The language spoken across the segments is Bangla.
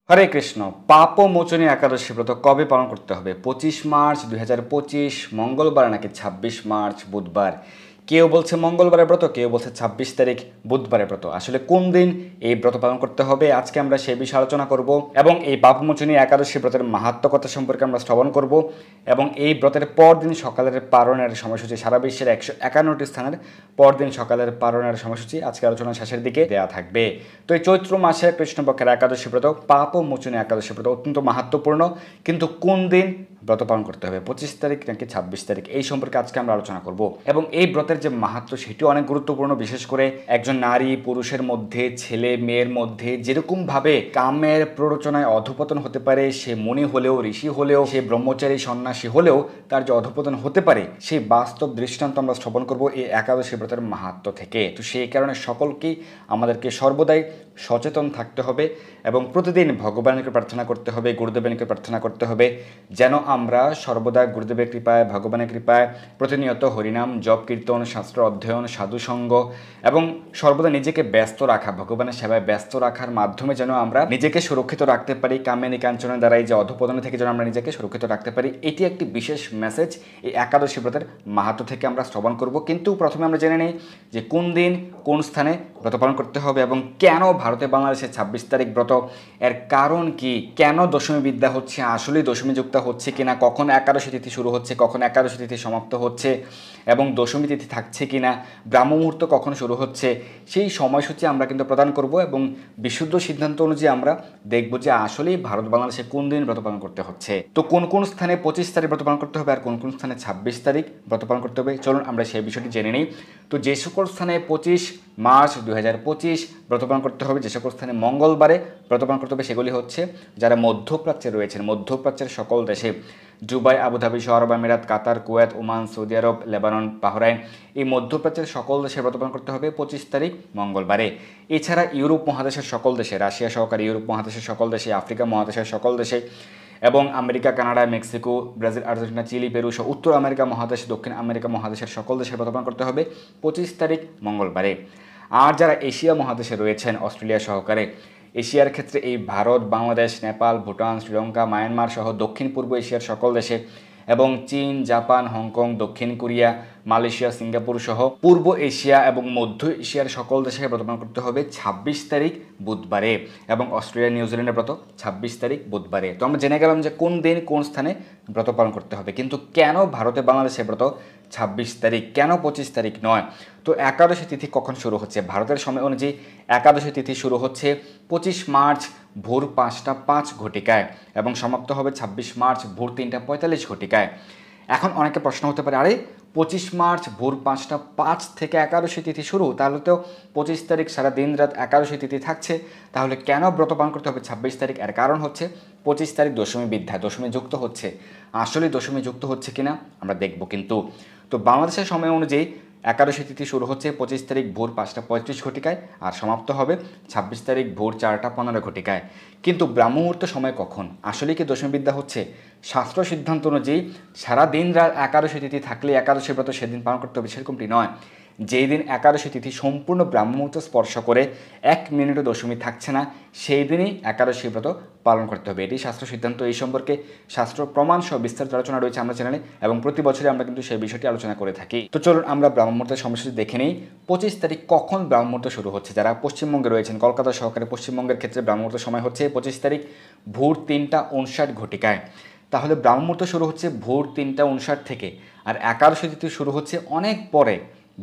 হরে কৃষ্ণ। পাপমোচনী একাদশী ব্রত কবে পালন করতে হবে? 25 মার্চ 2025 মঙ্গলবার নাকি 26 মার্চ বুধবার? কেউ বলছে মঙ্গলবারের ব্রত, কেউ বলছে 26 তারিখ বুধবারের ব্রত। আসলে কোন দিন এই ব্রত পালন করতে হবে আজকে আমরা সেই বিষয়ে আলোচনা করব এবং এই পাপমোচনী একাদশী ব্রতের মাহাত্ম্যকতা সম্পর্কে আমরা শ্রবণ করব এবং এই ব্রতের পরদিন সকালের পারণের সময়সূচি সারা বিশ্বের 151টি স্থানের পরদিন সকালের পারণের সময়সূচি আজকে আলোচনার শেষের দিকে দেওয়া থাকবে। তো এই চৈত্র মাসের কৃষ্ণপক্ষের একাদশী ব্রত পাপমোচনী একাদশী ব্রত অত্যন্ত মাহাত্ম্যপূর্ণ, কিন্তু কোন দিন ব্রত পালন করতে হবে, 25 তারিখ নাকি 26 তারিখ, এই সম্পর্কে আজকে আমরা আলোচনা করব এবং এই ব্রতের যে মাহাত্ম্য সেটিও অনেক গুরুত্বপূর্ণ। বিশেষ করে একজন নারী পুরুষের মধ্যে, ছেলে মেয়ের মধ্যে যেরকম ভাবে কামের প্ররোচনায় অধঃপতন হতে পারে, সে মুনি হলেও, ঋষি হলেও, সে ব্রহ্মচারী সন্ন্যাসী হলেও তার যে অধঃপতন হতে পারে সেই বাস্তব দৃষ্টান্ত আমরা শ্রবণ করব এই একাদশী ব্রতের মাহাত্ম্য থেকে। তো সেই কারণে সকলকেই আমাদেরকে সর্বদাই সচেতন থাকতে হবে এবং প্রতিদিন ভগবানকে প্রার্থনা করতে হবে, গুরুদেবকে প্রার্থনা করতে হবে যেন আমরা সর্বদা গুরুদেবের কৃপায়, ভগবানের কৃপায় প্রতিনিয়ত হরিনাম জপ কীর্তন, শাস্ত্র অধ্যয়ন, সাধুসঙ্গ এবং সর্বদা নিজেকে ব্যস্ত রাখা, ভগবানের সেবায় ব্যস্ত রাখার মাধ্যমে যেন আমরা নিজেকে সুরক্ষিত রাখতে পারি, কামেনী কাঞ্চনের দ্বারা এই যে অধঃপতন থেকে যেন আমরা নিজেকে সুরক্ষিত রাখতে পারি। এটি একটি বিশেষ মেসেজ এই একাদশী ব্রতের মাহাত্ম্য থেকে আমরা শ্রবণ করব। কিন্তু প্রথমে আমরা জেনে নিই যে কোন দিন কোন স্থানে ব্রত পালন করতে হবে এবং কেন ভারতে বাংলাদেশে 26 তারিখ ব্রত, এর কারণ কি, কেন দশমী বিদ্যা হচ্ছে, আসলেই দশমী যুক্ত হচ্ছে কিনা, কখন একাদশী তিথি শুরু হচ্ছে, কখন একাদশী তিথি সমাপ্ত হচ্ছে এবং দশমী তিথি থাকছে কিনা, ব্রাহ্ম মুহূর্ত কখন শুরু হচ্ছে, সেই সময়সূচি আমরা কিন্তু প্রদান করব এবং বিশুদ্ধ সিদ্ধান্ত অনুযায়ী আমরা দেখব যে আসলেই ভারত বাংলাদেশে কোন দিন ব্রত পালন করতে হচ্ছে। তো কোন কোন স্থানে 25 তারিখ ব্রত পালন করতে হবে আর কোন কোন স্থানে 26 তারিখ ব্রত পালন করতে হবে, চলুন আমরা সেই বিষয়টি জেনে নিই। তো যে সকল স্থানে 25 মার্চ 2025 ব্রত পালন করতে হবে, যে সকল স্থানে মঙ্গলবারে ব্রত পালন করতে হবে সেগুলি হচ্ছে যারা মধ্যপ্রাচ্যে রয়েছেন, মধ্যপ্রাচ্যের সকল দেশে দুবাই, আবুধাবি, শহর আরব আমিরাত, কাতার, কুয়েত, ওমান, সৌদি আরব, লেবানন, বাহরাইন, এই মধ্যপ্রাচ্যের সকল দেশে ব্রত পালন করতে হবে 25 তারিখ মঙ্গলবারে। এছাড়া ইউরোপ মহাদেশের সকল দেশে, রাশিয়া সহকারে ইউরোপ মহাদেশের সকল দেশে, আফ্রিকা মহাদেশের সকল দেশে এবং America, Canada, Mexico, Brazil, Argentina, Chile, Peru সহ উত্তর আমেরিকা মহাদেশ, দক্ষিণ আমেরিকা মহাদেশের সকল দেশে ব্রত পালন করতে হবে 25 তারিখ মঙ্গলবারে। আর যারা এশিয়া মহাদেশে রয়েছেন, অস্ট্রেলিয়া সহকারে, এশিয়ার ক্ষেত্রে এই ভারত, বাংলাদেশ, নেপাল, ভুটান, শ্রীলঙ্কা, মায়ানমার সহ দক্ষিণ পূর্ব এশিয়ার সকল দেশে এবং চীন, জাপান, হংকং, দক্ষিণ কোরিয়া, মালয়েশিয়া, সিঙ্গাপুর সহ পূর্ব এশিয়া এবং মধ্য এশিয়ার সকল দেশে ব্রত পালন করতে হবে 26 তারিখ বুধবারে এবং অস্ট্রেলিয়া, নিউজিল্যান্ডের ব্রত 26 তারিখ বুধবারে। তো আমরা জেনে গেলাম যে কোন দিন কোন স্থানে ব্রত পালন করতে হবে, কিন্তু কেন ভারতে বাংলাদেশে ব্রত 26 তারিখ, কেন 25 তারিখ নয়? তো একাদশী তিথি কখন শুরু হচ্ছে? ভারতের সময় অনুযায়ী একাদশী তিথি শুরু হচ্ছে 25 মার্চ ভোর 5টা 5 এবং সমাপ্ত হবে 26 মার্চ ভোর 3টা 45 এখন অনেকে প্রশ্ন হতে পারে, আরে 25 মার্চ ভোর 5টা 5 থেকে একাদশী তিথি শুরু, তাহলে তো 25 তারিখ সারা দিন রাত একাদশী তিথি থাকছে, তাহলে কেন ব্রত পালন করতে হবে 26 তারিখ? এর কারণ হচ্ছে 25 তারিখ দশমী বিদ্যা, দশমী যুক্ত হচ্ছে। আসলে দশমী যুক্ত হচ্ছে কিনা আমরা দেখব। কিন্তু তো বাংলাদেশের সময় অনুযায়ী একাদশী তিথি শুরু হচ্ছে 25 তারিখ ভোর 5টা 35 আর সমাপ্ত হবে 26 তারিখ ভোর 4টা 15। কিন্তু ব্রাহ্ম মুহূর্ত সময় কখন? আসলে কি দশমী বিদ্যা হচ্ছে? শাস্ত্র সিদ্ধান্ত অনুযায়ী সারা দিন রাত একাদশী তিথি থাকলে একাদশী ব্রত সেদিন পালন করতে হবে সেরকমটি নয়। যেই দিন একাদশী তিথি সম্পূর্ণ ব্রাহ্ম মুহূর্ত স্পর্শ করে 1 মিনিটও দশমী থাকছে না, সেই দিনই একাদশী ব্রত পালন করতে হবে। এটি শাস্ত্র সিদ্ধান্ত। এই সম্পর্কে শাস্ত্র প্রমাণ সহ বিস্তারিত আলোচনা রয়েছে আমরা চ্যানেলে এবং প্রতি বছরই আমরা কিন্তু সেই বিষয়টি আলোচনা করে থাকি। তো চলুন আমরা ব্রাহ্ম মুহূর্তের সময়সূচি দেখে নিই। 25 তারিখ কখন ব্রাহ্ম মুহূর্ত শুরু হচ্ছে? যারা পশ্চিমবঙ্গে রয়েছেন, কলকাতা সহকারে পশ্চিমবঙ্গের ক্ষেত্রে ব্রাহ্ম মুহূর্তের সময় হচ্ছে 25 তারিখ ভোর 3টা 59। তাহলে ব্রাহ্ম মুহূর্ত শুরু হচ্ছে ভোর 3টা 59 থেকে, আর একাদশী তিথি শুরু হচ্ছে অনেক পরে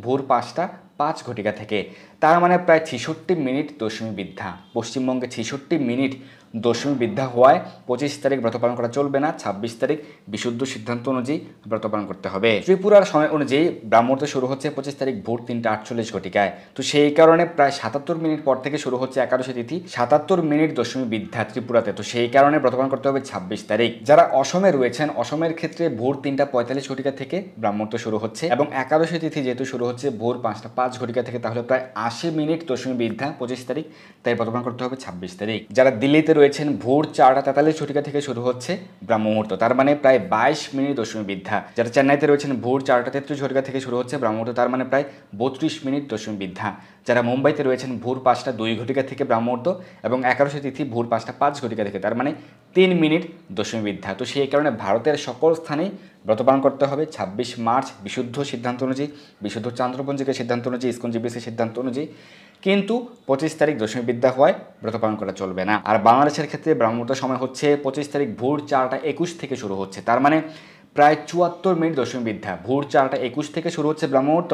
ভোর 5টা 5 থেকে। তার মানে প্রায় 66 মিনিট দশমী বিদ্যা। পশ্চিমবঙ্গে 66 মিনিট দশমী বিদ্যা হওয়ায় 25 তারিখ ব্রত পালন করা চলবে না, 26 তারিখ বিশুদ্ধ সিদ্ধান্ত অনুযায়ী ব্রত পালন করতে হবে। ত্রিপুরার সময় অনুযায়ী ব্রাহ্মণতে শুরু হচ্ছে 25 তারিখ ভোর 3টা 48। তো সেই কারণে প্রায় 77 মিনিট পর থেকে শুরু হচ্ছে একাদশী তিথি, 77 মিনিট দশমী বিদ্যা ত্রিপুরাতে। তো সেই কারণে ব্রত পালন করতে হবে 26 তারিখ। যারা অসমে রয়েছেন, অসমের ক্ষেত্রে ভোর 3টা 45 থেকে ব্রাহ্মণত্ব শুরু হচ্ছে এবং একাদশী তিথি যেহেতু শুরু হচ্ছে ভোর 5টা 5 থেকে, তাহলে প্রায় 80 মিনিট দশমী বিদ্যা 25 তারিখ, তাই ব্রত পালন করতে হবে 26 তারিখ। যারা দিল্লিতে রয়েছেন ভোর 4টা 43 থেকে শুরু হচ্ছে ব্রাহ্ম মুহূর্ত, তার মানে প্রায় 22 মিনিট দশমী বিদ্যা। যারা চেন্নাইতে রয়েছেন ভোর 4টা 33 থেকে শুরু হচ্ছে ব্রাহ্ম মুহূর্ত, তার মানে প্রায় 32 মিনিট দশমী বিদ্যা। যারা মুম্বাইতে রয়েছেন ভোর 5টা 2 ঘটিকা থেকে ব্রাহ্মমুহূর্ত এবং একাদশী তিথি ভোর 5টা 5 ঘটিকা থেকে, তার মানে 3 মিনিট দশমী বিদ্যা। তো সেই কারণে ভারতের সকল স্থানেই ব্রত পালন করতে হবে 26 মার্চ বিশুদ্ধ সিদ্ধান্ত অনুযায়ী, বিশুদ্ধ চান্দ্রপঞ্জিকার সিদ্ধান্ত অনুযায়ী, ইসকন জিবিসির সিদ্ধান্ত অনুযায়ী। কিন্তু 25 তারিখ দশমী বিদ্যা হওয়ায় ব্রত পালন করা চলবে না। আর বাংলাদেশের ক্ষেত্রে ব্রাহ্মমুহূর্ত সময় হচ্ছে 25 তারিখ ভোর 4টা 21 থেকে শুরু হচ্ছে, তার মানে প্রায় 74 মিনিট দশমী বিদ্যা। ভোর 4টা 21 থেকে শুরু হচ্ছে ব্রাহ্মমুহূর্ত,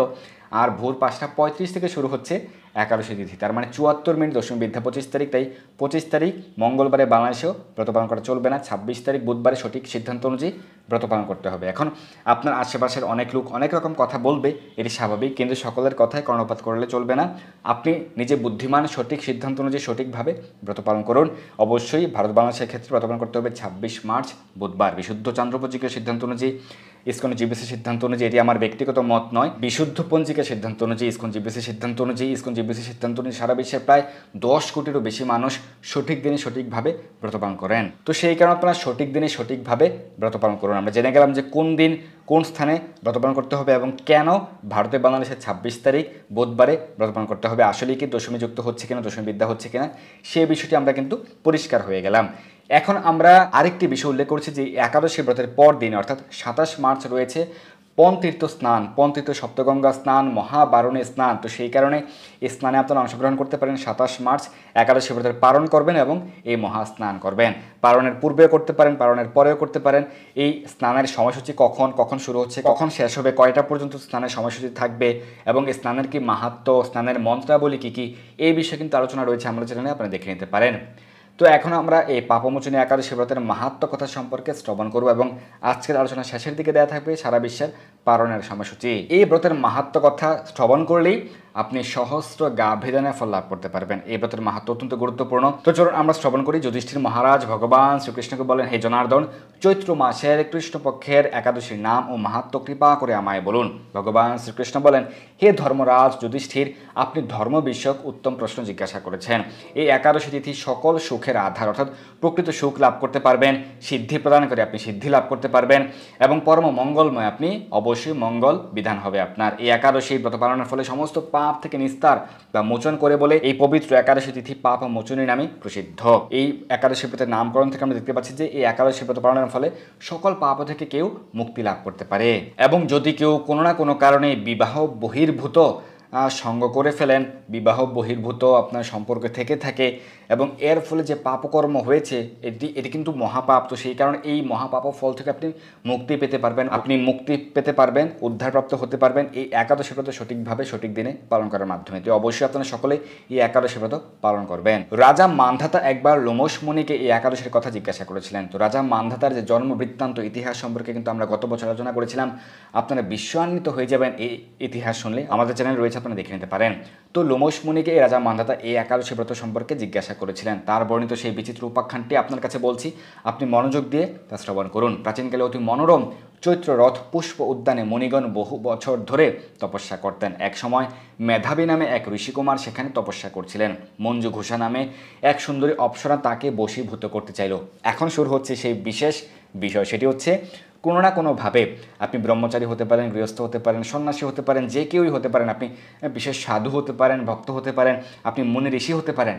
আর ভোর 5টা 35 থেকে শুরু হচ্ছে একাদশী তিথি, তার মানে 74 মিনিট দশমী বিদ্যা 25 তারিখ। তাই 25 তারিখ মঙ্গলবারে বাংলাদেশেও ব্রত পালন করা চলবে না, 26 তারিখ বুধবারে সঠিক সিদ্ধান্ত অনুযায়ী ব্রত পালন করতে হবে। এখন আপনার আশেপাশের অনেক লোক অনেক রকম কথা বলবে, এটি স্বাভাবিক, কিন্তু সকলের কথায় কর্ণপাত করলে চলবে না। আপনি নিজে বুদ্ধিমান, সঠিক সিদ্ধান্ত অনুযায়ী সঠিকভাবে ব্রত পালন করুন। অবশ্যই ভারত বাংলাদেশের ক্ষেত্রে ব্রত পালন করতে হবে 26 মার্চ বুধবার বিশুদ্ধ চান্দ্রপঞ্জিকার সিদ্ধান্ত অনুযায়ী, ইসকন জিবিসির সিদ্ধান্ত অনুযায়ী। এটি আমার ব্যক্তিগত মত নয়, বিশুদ্ধ পঞ্জিকার সিদ্ধান্ত অনুযায়ী, ইসকন জিবিসির সিদ্ধান্ত অনুযায়ী। ইসকন জিবিসির সিদ্ধান্ত অনুযায়ী সারা বিশ্বের প্রায় 10 কোটিরও বেশি মানুষ সঠিক দিনে সঠিকভাবে ব্রত পালন করেন। তো সেই কারণে আপনারা সঠিক দিনে সঠিকভাবে ব্রত পালন করুন। আমরা জেনে গেলাম যে কোন দিন কোন স্থানে ব্রত পালন করতে হবে এবং কেন ভারতে বাংলাদেশের 26 তারিখ বুধবারে ব্রত পালন করতে হবে। আসলে কি দশমী যুক্ত হচ্ছে কিনা, দশমী বিদ্যা হচ্ছে কিনা, সেই বিষয়টি আমরা কিন্তু পরিষ্কার হয়ে গেলাম। এখন আমরা আরেকটি বিষয় উল্লেখ করছি যে একাদশী ব্রতের পর দিন অর্থাৎ 27 মার্চ রয়েছে পনতীর্থ স্নান, পনতীর্থ সপ্তগঙ্গা স্নান, মহাবারণী স্নান। তো সেই কারণে এই স্নানে আপনারা অংশগ্রহণ করতে পারেন। 27 মার্চ একাদশী ব্রতের পালন করবেন এবং এই মহাস্নান করবেন। পালনের পূর্বেও করতে পারেন, পালনের পরেও করতে পারেন। এই স্নানের সময়সূচি কখন কখন শুরু হচ্ছে, কখন শেষ হবে, কয়টা পর্যন্ত স্নানের সময়সূচি থাকবে এবং এই স্নানের কি মাহাত্ম্য, স্নানের মন্ত্রাবলী কী কী, এই বিষয়ে কিন্তু আলোচনা রয়েছে আমাদের চ্যানেলে, আপনারা দেখে নিতে পারেন। তো এখন আমরা এই পাপমোচনী একাদশী ব্রতের মাহাত্ম্য কথা সম্পর্কে শ্রবণ করব এবং আজকের আলোচনা শেষের দিকে দেওয়া থাকবে সারা বিশ্বের পালনের সময়সূচি। এই ব্রতের মাহাত্ম্য কথা শ্রবণ করলেই আপনি সহস্র গাভীদানের ফল লাভ করতে পারবেন। এই ব্রতের মাহাত্ম্য অত্যন্ত গুরুত্বপূর্ণ। তো চলুন আমরা শ্রবণ করি। যুধিষ্ঠির মহারাজ ভগবান শ্রীকৃষ্ণকে বলেন, হে জনার্দন, চৈত্র মাসের কৃষ্ণপক্ষের একাদশীর নাম ও মাহাত্ম্য কৃপা করে আমায় বলুন। ভগবান শ্রীকৃষ্ণ বলেন, হে ধর্মরাজ যুধিষ্ঠির, আপনি ধর্ম বিষয়ক উত্তম প্রশ্ন জিজ্ঞাসা করেছেন। এই একাদশী তিথি সকল সুখের আধার, অর্থাৎ প্রকৃত সুখ লাভ করতে পারবেন, সিদ্ধি প্রদান করে আপনি সিদ্ধি লাভ করতে পারবেন এবং পরম মঙ্গলময়, আপনি অবশ্যই মঙ্গল বিধান হবে আপনার। এই একাদশী ব্রত পালনের ফলে সমস্ত পাপ থেকে নিস্তার বা মোচন করে বলে এই পবিত্র একাদশী তিথি পাপ মোচনী নামে প্রসিদ্ধ। এই একাদশী ব্রতের নামকরণ থেকে আমরা দেখতে পাচ্ছি যে এই একাদশী ব্রত পালনের ফলে সকল পাপ থেকে কেউ মুক্তি লাভ করতে পারে। এবং যদি কেউ কোনো না কোনো কারণে বিবাহ বহির্ভূত সঙ্গ করে ফেলেন, বিবাহ বহির্ভূত আপনার সম্পর্ক থেকে থাকে এবং এর ফলে যে পাপকর্ম হয়েছে এটি কিন্তু মহাপাপ। তো সেই কারণে এই মহাপাপ ফল থেকে আপনি মুক্তি পেতে পারবেন, উদ্ধারপ্রাপ্ত হতে পারবেন এই একাদশী ব্রত সঠিকভাবে সঠিক দিনে পালন করার মাধ্যমে। তো অবশ্যই আপনারা সকলে এই একাদশী ব্রত পালন করবেন। রাজা মান্ধাতা একবার লোমশ মুনিকে এই একাদশীর কথা জিজ্ঞাসা করেছিলেন। তো রাজা মান্ধাতার যে জন্ম বৃত্তান্ত ইতিহাস সম্পর্কে কিন্তু আমরা গত বছর আলোচনা করেছিলাম। আপনারা বিস্ময়ান্বিত হয়ে যাবেন এই ইতিহাস শুনলে, আমাদের চ্যানেল রয়েছে, আপনারা দেখে নিতে পারেন। তো লোমশ মুনিকে এই রাজা মান্ধাতা এই একাদশী ব্রত সম্পর্কে জিজ্ঞাসা করেছিলেন। তার বর্ণিত সেই বিচিত্র উপাখ্যানটি আপনার কাছে বলছি, আপনি মনোযোগ দিয়ে তা শ্রবণ করুন। প্রাচীনকালে অতি মনোরম চৈত্র রথ পুষ্প উদ্যানে মুনিগণ বহু বছর ধরে তপস্যা করতেন। এক সময় মেধাবী নামে এক ঋষিকুমার সেখানে তপস্যা করছিলেন। মঞ্জু ঘোষা নামে এক সুন্দরী অপ্সরা তাকে বশীভূত করতে চাইল। এখন শুরু হচ্ছে সেই বিশেষ বিষয়, সেটি হচ্ছে কোনো না কোনোভাবে আপনি ব্রহ্মচারী হতে পারেন, গৃহস্থ হতে পারেন, সন্ন্যাসী হতে পারেন, যে কেউই হতে পারেন, আপনি বিশেষ সাধু হতে পারেন, ভক্ত হতে পারেন, আপনি মুনি ঋষি হতে পারেন,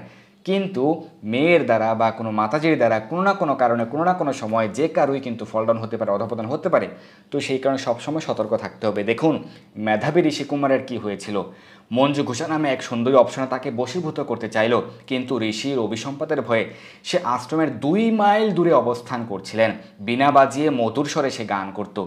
কিন্তু মেয়ের দ্বারা বা কোনো মাতাজির দ্বারা কোনো না কোনো কারণে কোনো না কোনো সময় যে কারোই কিন্তু ফলডাউন হতে পারে, অধঃপতন হতে পারে। তো সেই কারণে সবসময় সতর্ক থাকতে হবে। দেখুন মেধাবী ঋষিকুমারের কি হয়েছিল। মঞ্জু ঘোষা নামে এক সুন্দরী অপ্সরা তাকে বশীভূত করতে চাইল, কিন্তু ঋষির অভিসম্পাতের ভয়ে সে আশ্রমের 2 মাইল দূরে অবস্থান করছিলেন। বিনা বাজিয়ে মধুর স্বরে সে গান করত।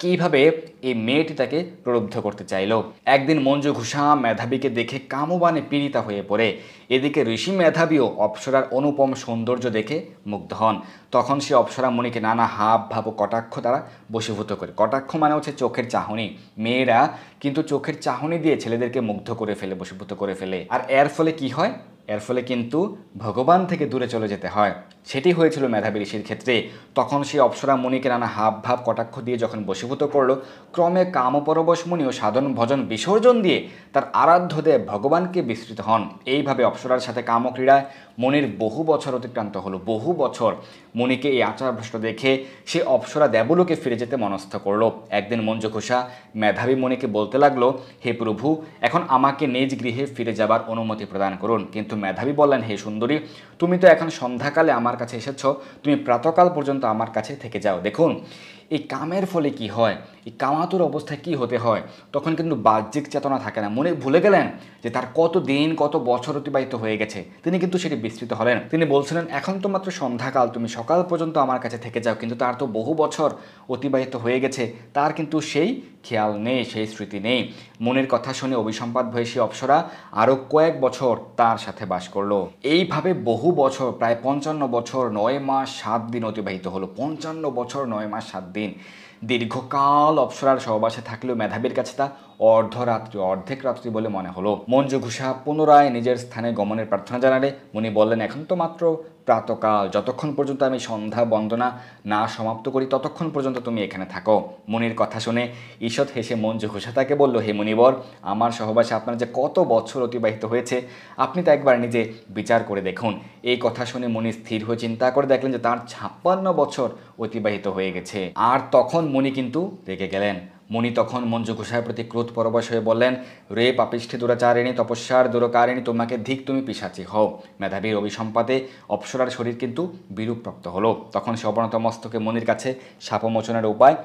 কিভাবে এই মেয়েটি তাকে প্রলুব্ধ করতে চাইল। একদিন মঞ্জু ঘোষা মেধাবীকে দেখে কামবানে পীড়িতা হয়ে পড়ে। এদিকে ঋষি মেধাবীও অপ্সরার অনুপম সৌন্দর্য দেখে মুগ্ধ হন। তখন সে অপ্সরা মুনিকে নানা হাব ভাব ও কটাক্ষ দ্বারা বশীভূত করে। কটাক্ষ মানে হচ্ছে চোখের চাহনি। মেয়েরা কিন্তু চোখের চাহনি দিয়ে ছেলেদেরকে মুগ্ধ করে ফেলে, বশীভূত করে ফেলে। আর এর ফলে কি হয়, এর ফলে কিন্তু ভগবান থেকে দূরে চলে যেতে হয়। সেটি হয়েছিল মেধাবী ঋষির ক্ষেত্রে। তখন সেই অপ্সরা মুনিকে নানা হাব ভাব কটাক্ষ দিয়ে যখন বশীভূত করলো, ক্রমে কামপরবশ মুনি ও সাধন ভজন বিসর্জন দিয়ে তার আরাধ্য দেব ভগবানকে বিস্মৃত হন। এইভাবে অপ্সরার সাথে কামক্রীড়ায় মুনির বহু বছর অতিক্রান্ত হলো। বহু বছর মুনিকে এই আচারভ্রষ্ট দেখে সে অপ্সরা দেবলোকে ফিরে যেতে মনস্থ করলো। একদিন মঞ্জুঘোষা মেধাবী মুনিকে বলতে লাগলো, হে প্রভু, এখন আমাকে নিজ গৃহে ফিরে যাবার অনুমতি প্রদান করুন। কিন্তু মেধাবী বললেন, হে সুন্দরী, তুমি তো এখন সন্ধ্যাকালে আমার কাছে এসেছ, তুমি প্রাতকাল পর্যন্ত আমার কাছে থেকে যাও। দেখুন, এই কামের ফলে কি হয়, এই কামাতুর অবস্থায় কি হতে হয়, তখন কিন্তু বাহ্যিক চেতনা থাকে না। মনে ভুলে গেলেন যে তার কত দিন কত বছর অতিবাহিত হয়ে গেছে। তিনি কিন্তু সেটি বিস্তৃত হলেন। তিনি বলছিলেন, এখন তো মাত্র সন্ধ্যাকাল, তুমি সকাল পর্যন্ত আমার কাছে থেকে যাও। কিন্তু তার তো বহু বছর অতিবাহিত হয়ে গেছে, তার কিন্তু সেই খেয়াল নেই, সেই স্মৃতি নেই। মনের কথা শুনে অভিসম্পাদ ভয়ে সে অপ্সরা আরও কয়েক বছর তার সাথে বাস করলো। এইভাবে বহু বছর, প্রায় 55 বছর 9 মাস 7 দিন অতিবাহিত হলো। 55 বছর 9 মাস 7 দিন দীর্ঘকাল অপ্সরার সহবাসে থাকলেও মেধাবীর কাছে তা অর্ধরাত্রি, অর্ধেক রাত্রি বলে মনে হলো। মঞ্জুঘোষা পুনরায় নিজের স্থানে গমনের প্রার্থনা জানালে মুনি বললেন, এখন তো মাত্র প্রাতকাল, যতক্ষণ পর্যন্ত আমি সন্ধ্যা বন্দনা না সমাপ্ত করি ততক্ষণ পর্যন্ত তুমি এখানে থাকো। মুনির কথা শুনে ঈষৎ হেসে মঞ্জুঘোষা তাকে বলল, হে মুনিবর, আমার সহবাসে আপনার যে কত বছর অতিবাহিত হয়েছে আপনি তা একবার নিজে বিচার করে দেখুন। এই কথা শুনে মুনি স্থির হয়ে চিন্তা করে দেখলেন যে তার 56 বছর অতিবাহিত হয়ে গেছে। আর তখন মুনি কিন্তু রেগে গেলেন। মুনি তখন মঞ্জুঘোষার প্রতি ক্রোধ পরবশ হয়ে বললেন, রে পাপিষ্ঠে দুরাচারিণী তপস্যার দুরকারিণী, তোমাকে ধিক, তুমি পিশাচী হও। মেধাবীর অভিসম্পাদে অপ্সরার শরীর কিন্তু বিরূপপ্রাপ্ত হলো। তখন সে অবনত মস্তকে মুনির কাছে শাপমোচনের উপায়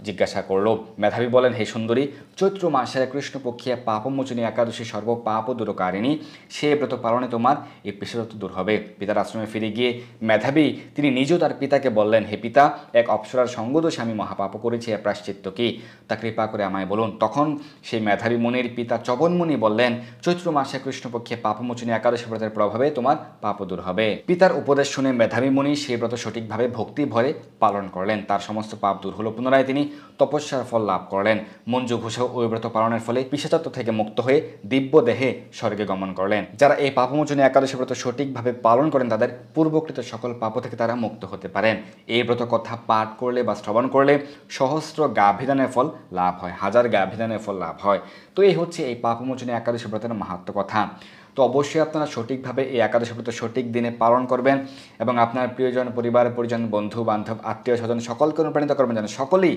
জিজ্ঞাসা করলো। মেধাবী বলেন, হে সুন্দরী, চৈত্র মাসের কৃষ্ণপক্ষিয়া পাপমোচনী একাদশী সর্ব পাপ দূরকারিণী, সে ব্রত পালনে তোমার এই পেশাদত্ত দূর হবে। পিতার আশ্রমে ফিরে গিয়ে মেধাবী তিনি নিজেও তার পিতাকে বললেন, হে পিতা, এক অপ্সরার সঙ্গদোষে আমি মহাপাপ করেছি, এর প্রায়শ্চিত্ত কি, তা কৃপা করে আমায় বলুন। তখন সেই মেধাবী মুনির পিতা চবনমুনি বললেন, চৈত্র মাসে কৃষ্ণপক্ষে পাপমোচনী একাদশী ব্রতের প্রভাবে তোমার পাপ দূর হবে। পিতার উপদেশ শুনে মেধাবী মুনি সেই ব্রত সঠিকভাবে ভক্তি ভরে পালন করলেন। তার সমস্ত পাপ দূর হলো। পুনরায় তিনি তপস্যার ফল লাভ করলেন। মঞ্জুঘোষা ওই ব্রত পালনের ফলে পিশাচত্ব থেকে মুক্ত হয়ে দিব্য দেহে স্বর্গে গমন করলেন। যারা এই পাপমোচনী একাদশী ব্রত সঠিকভাবে পালন করেন তাদের পূর্বকৃত সকল পাপ থেকে তারা মুক্ত হতে পারেন। এই ব্রত কথা পাঠ করলে বা শ্রবণ করলে সহস্র গাভিদানের ফল লাভ হয়, হাজার গাভিদানের ফল লাভ হয়। তো এই হচ্ছে এই পাপমোচনী একাদশী ব্রতের মাহাত্ম্য কথা। তো অবশ্যই আপনারা সঠিকভাবে এই একাদশী ব্রত সঠিক দিনে পালন করবেন এবং আপনার প্রিয়জন, পরিবার পরিজন, বন্ধু বান্ধব, আত্মীয় স্বজন সকলকে অনুপ্রাণিত করবেন যেন সকলেই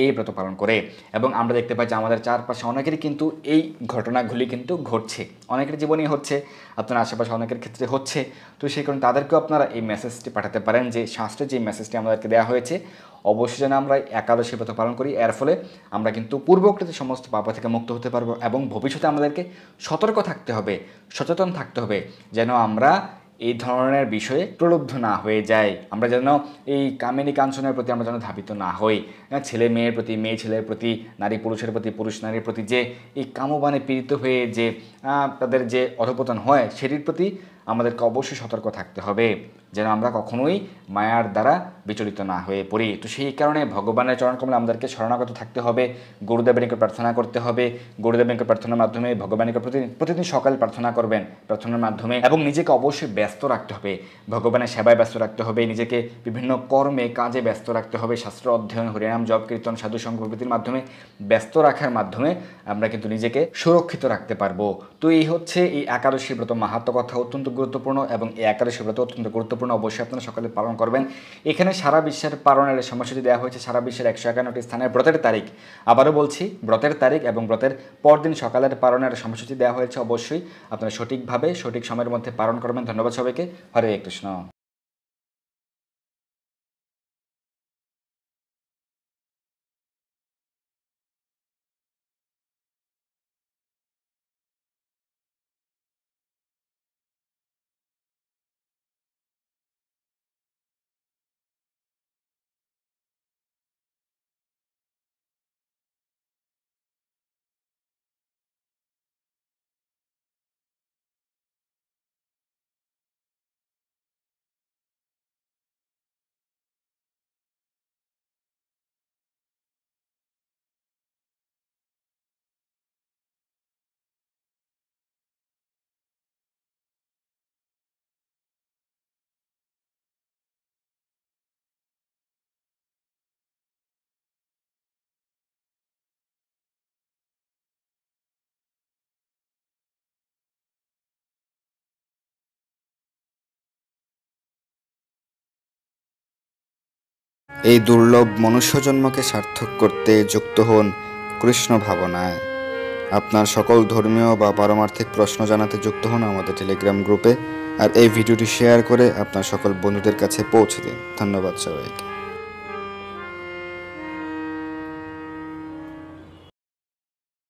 এই ব্রত পালন করে। এবং আমরা দেখতে পাই যে আমাদের চারপাশে অনেকেরই কিন্তু এই ঘটনাগুলি কিন্তু ঘটছে, অনেকের জীবনেই হচ্ছে, আপনার আশেপাশে অনেকের ক্ষেত্রে হচ্ছে। তো সেই কারণে তাদেরকেও আপনারা এই মেসেজটি পাঠাতে পারেন যে শাস্ত্রে যে মেসেজটি আমাদেরকে দেওয়া হয়েছে অবশ্যই যেন আমরা একাদশী ব্রত পালন করি। এর ফলে আমরা কিন্তু পূর্বকৃত সমস্ত পাপ থেকে মুক্ত হতে পারবো এবং ভবিষ্যতে আমাদেরকে সতর্ক থাকতে হবে, সচেতন থাকতে হবে যেন আমরা এই ধরনের বিষয়ে প্রলুব্ধ না হয়ে যাই। আমরা যেন এই কামিনী কাঞ্চনের প্রতি আমরা যেন ধাবিত না হই। ছেলে মেয়ের প্রতি, মেয়ে ছেলের প্রতি, নারী পুরুষের প্রতি, পুরুষ নারীর প্রতি যে এই কামবানে পীড়িত হয়ে যে তাদের যে অধপতন হয় সেটির প্রতি আমাদেরকে অবশ্যই সতর্ক থাকতে হবে যেন আমরা কখনোই মায়ার দ্বারা বিচলিত না হয়ে পড়ি। তো সেই কারণে ভগবানের চরণকমলে আমাদেরকে শরণাগত থাকতে হবে, গুরুদেবের নিকট প্রার্থনা করতে হবে। গুরুদেবের নিকট প্রার্থনার মাধ্যমে ভগবানের নিকট প্রতিদিন সকালে প্রার্থনা করবেন প্রার্থনার মাধ্যমে, এবং নিজেকে অবশ্যই ব্যস্ত রাখতে হবে, ভগবানের সেবায় ব্যস্ত রাখতে হবে, নিজেকে বিভিন্ন কর্মে কাজে ব্যস্ত রাখতে হবে, শাস্ত্র অধ্যয়ন, হরিনাম জপ কীর্তন, সাধুসঙ্গ প্রভৃতির মাধ্যমে ব্যস্ত রাখার মাধ্যমে আমরা কিন্তু নিজেকে সুরক্ষিত রাখতে পারবো। তো এই হচ্ছে এই একাদশী ব্রত মাহাত্ম্য কথা, অত্যন্ত গুরুত্বপূর্ণ এবং এই একাদশী ব্রত অত্যন্ত গুরুত্বপূর্ণ, অবশ্যই আপনারা সকালে পালন করবেন। এখানে সারা বিশ্বের পালনের সময়সূচি দেওয়া হয়েছে, সারা বিশ্বের 151টি স্থানের ব্রতের তারিখ, আবারও বলছি ব্রতের তারিখ এবং ব্রতের পরদিন সকালের পালনের সময়সূচি দেওয়া হয়েছে। অবশ্যই আপনারা সঠিকভাবে সঠিক সময়ের মধ্যে পালন করবেন। ধন্যবাদ সবাইকে। হরে কৃষ্ণ। এই দুর্লভ মনুষ্যজন্মকে সার্থক করতে যুক্ত হন কৃষ্ণ ভাবনায়। আপনার সকল ধর্মীয় বা পারমার্থিক প্রশ্ন জানাতে যুক্ত হন আমাদের টেলিগ্রাম গ্রুপে। আর এই ভিডিওটি শেয়ার করে আপনার সকল বন্ধুদের কাছে পৌঁছে দিন। ধন্যবাদ সবাইকে।